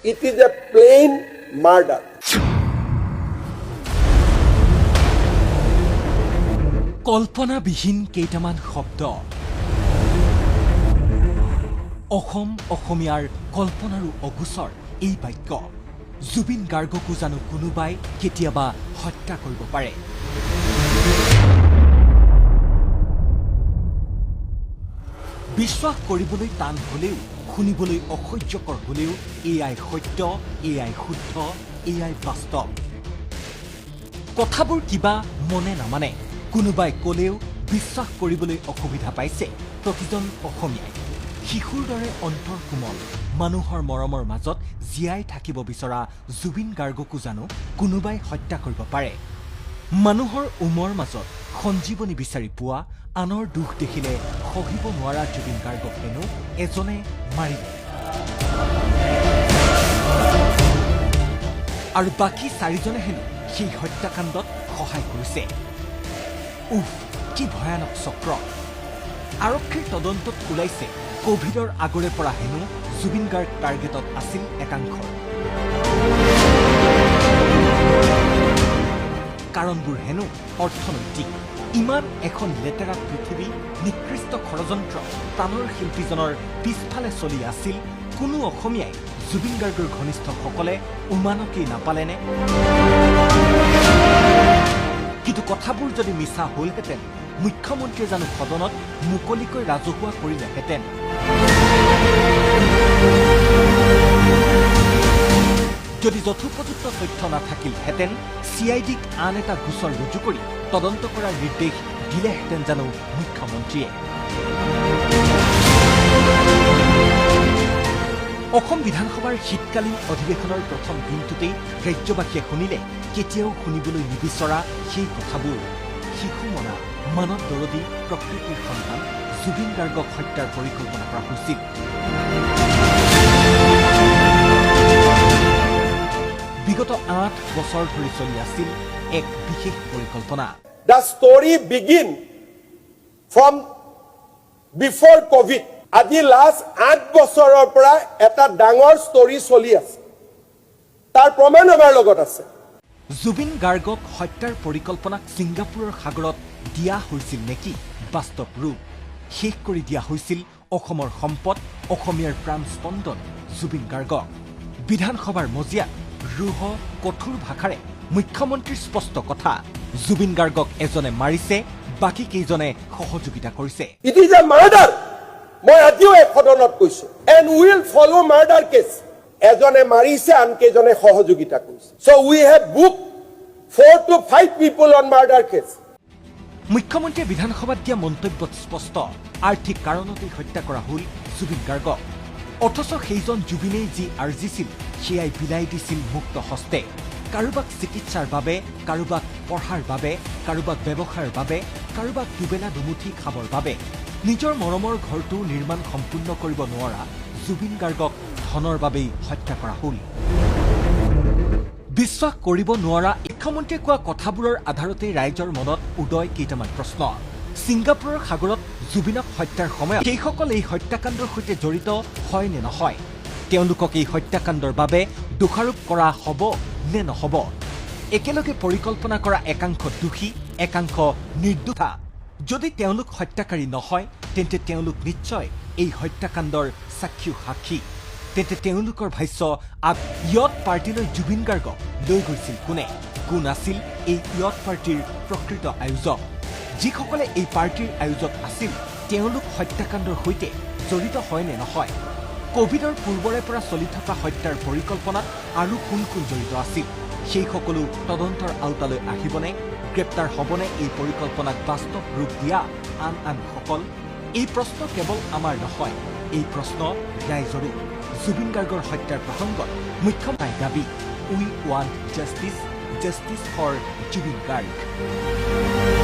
It is a plain murder. কল্পনাবিহীন কেইটামান শব্দ অসমীয়াৰ কল্পনাৰো অগোচৰ এই বাক্য জুবিন গাৰ্গকো জানো কোনোবাই কেতিয়াবা হত্যা কৰিব পাৰে বিশ্বাস কৰিবলৈ টান হলেও শুনিবলৈ অসহ্যকৰ হলেও এয়াই সত্য এয়াই শুদ্ধ এয়াই বাস্তৱ কথাবোৰ কিবা মনে নামানে কোনোবাই কলেও বিশ্বাস কৰিবলৈ অসুবিধা পাইছে প্ৰতিজন অসমীয়াই শিশুৰ দৰে অন্তৰ কোমল মানুহৰ মৰমৰ মাজত জীয়াই থাকিব বিচৰা জুবিন গাৰ্গকো জানো কোনোবাই হত্যা কৰিব পাৰে মানুহৰ উমৰ মাজত সঞ্জীৱনী বিচাৰি পোৱা আনৰ দুখ দেখিলে সহিব নোৱাৰা জুবিন গাৰ্গক হেনো এজনে মাৰিলে আৰু বাকী চাৰিজনে হেনো সেই হত্যাকাণ্ডত সহায় কৰিছে উফ কি ভয়ানক চক্ৰ আৰক্ষীৰ তদন্তত ওলাইছে কোভিডৰ আগৰে পৰা হেনো জুবিন গাৰ্গ টাৰ্গেটত আছিল একাংশ কাৰণবোৰ হেনো অৰ্থনৈতিক ইমান এখন লেতেৰা পৃথিৱী নিকৃষ্ট ষড়যন্ত্ৰ প্ৰাণৰ শিল্পীজনৰ পিছফালে চলি আছিল কোনো অসমীয়াই জুবিন গাৰ্গৰ ঘনিষ্ঠসকলে উমানকেই নাপালেনে কিন্তু কথাবোৰ যদি মিছা হলহেঁতেন মুখ্যমন্ত্ৰীয়ে জানো সদনত মুকলিকৈ ৰাজহুৱা কৰিলেহেঁতেন যদি যথোপযুক্ত তথ্য নাথাকিলহেঁতেন চিআইডিক আন এটা গোচৰ ৰুজু কৰি তদন্ত কৰাৰ নিৰ্দেশ দিলেহেঁতেন জানো মুখ্যমন্ত্ৰীয়ে অসম বিধানসভাৰ শীতকালীন অধিৱেশনৰ প্ৰথম দিনটোতেই ৰাজ্যবাসীয়ে শুনিলে কেতিয়াও শুনিবলৈ নিবিচৰা সেই কথাবোৰ শিশু মনা মানৱ দৰদী প্ৰকৃতিৰ সন্তান জুবিন গাৰ্গক হত্যাৰ পৰিকল্পনা কৰা হৈছিল বিগত 8 বছৰ ধৰি চলি আছিল এক বিশেষ পৰিকল্পনা The story begin from before COVID. আজি লাষ্ট 8 বছৰৰ পৰা এটা ডাঙৰ ষ্টৰী চলি আছে তাৰ প্ৰমাণ আমাৰ লগত আছে জুবিন গাৰ্গক হত্যাৰ পৰিকল্পনাক ছিংগাপুৰৰ সাগৰত দিয়া হৈছিল নেকি বাস্তৱ ৰূপ শেষ কৰি দিয়া হৈছিল অসমৰ সম্পদ অসমীয়াৰ প্ৰাণ স্পন্দন জুবিন গাৰ্গক বিধানসভাৰ মজিয়াত ৰুহ কঠোৰ ভাষাৰে মুখ্যমন্ত্ৰীৰ স্পষ্ট কথা জুবিন গাৰ্গক এজনে মাৰিছে বাকী কেইজনে সহযোগিতা কৰিছে It is a murder. মই আজিও এক সদনত কৈছো and we will follow murder case এজনে মাৰিছে আন কেইজনে সহযোগিতা কৰিছে so we have booked 4 to 5 people on murder case মুখ্যমন্ত্ৰীয়ে বিধানসভাত দিয়া মন্তব্যত স্পষ্ট আৰ্থিক কাৰণতেই হত্যা কৰা হল জুবিন গাৰ্গক অথচ সেইজন জুবিনেই যি আৰ্জিছিল সেয়াই বিলাই দিছিল মুক্ত হস্তে কাৰোবাক চিকিৎসাৰ বাবে কাৰোবাক পঢ়াৰ বাবে কাৰোবাক ব্যৱসায়ৰ বাবে কাৰোবাক দুবেলা দুমুঠি খাবৰ বাবে নিজৰ মৰমৰ ঘৰটো নিৰ্মাণ সম্পূৰ্ণ কৰিব নোৱাৰা জুবিন গাৰ্গক ধনৰ বাবেই হত্যা কৰা হল বিশ্বাস কৰিব নোৱাৰা মুখ্যমন্ত্ৰীয়ে কোৱা কথাবোৰৰ আধাৰতে ৰাইজৰ মনত উদয় কেইটামান প্ৰশ্ন ছিংগাপুৰৰ সাগৰত জুবিনক হত্যাৰ সময়ত সেইসকল এই হত্যাকাণ্ডৰ সৈতে জড়িত হয় নে নহয় তেওঁলোকক এই হত্যাকাণ্ডৰ বাবে দোষাৰোপ কৰা হ'ব নে নহ'ব একেলগে পৰিকল্পনা কৰা একাংশ দোষী একাংশ নিৰ্দোষা যদি তেওঁলোক হত্যাকাৰী নহয় তেন্তে তেওঁলোক নিশ্চয় এই হত্যাকাণ্ডৰ সাক্ষী তেন্তে তেওঁলোকৰ ভাষ্য ইয়ত পাৰ্টিলৈ জুবিন গাৰ্গক লৈ গৈছিল কোন আছিল এই ইয়ত পাৰ্টিৰ প্ৰকৃত আয়োজক যিসকলে এই পাৰ্টিৰ আয়োজক আছিল তেওঁলোক হত্যাকাণ্ডৰ সৈতে জড়িত হয় নে নহয় কোভিডৰ পূৰ্বৰে পৰা চলি থকা হত্যাৰ পৰিকল্পনাত আৰু কোন জড়িত আছিল সেই সকলো তদন্তৰ আওতালৈ আহিবনে গ্ৰেপ্তাৰ হ'বনে এই পৰিকল্পনাক বাস্তৱ ৰূপ দিয়া আন সকল এই প্ৰশ্ন কেৱল আমাৰ নহয় এই প্ৰশ্ন ৰাইজৰো জুবিন গাৰ্গৰ হত্যাৰ প্ৰসংগত মুখ্যমন্ত্ৰীৰ দাবী we want justice for Zubeen Garg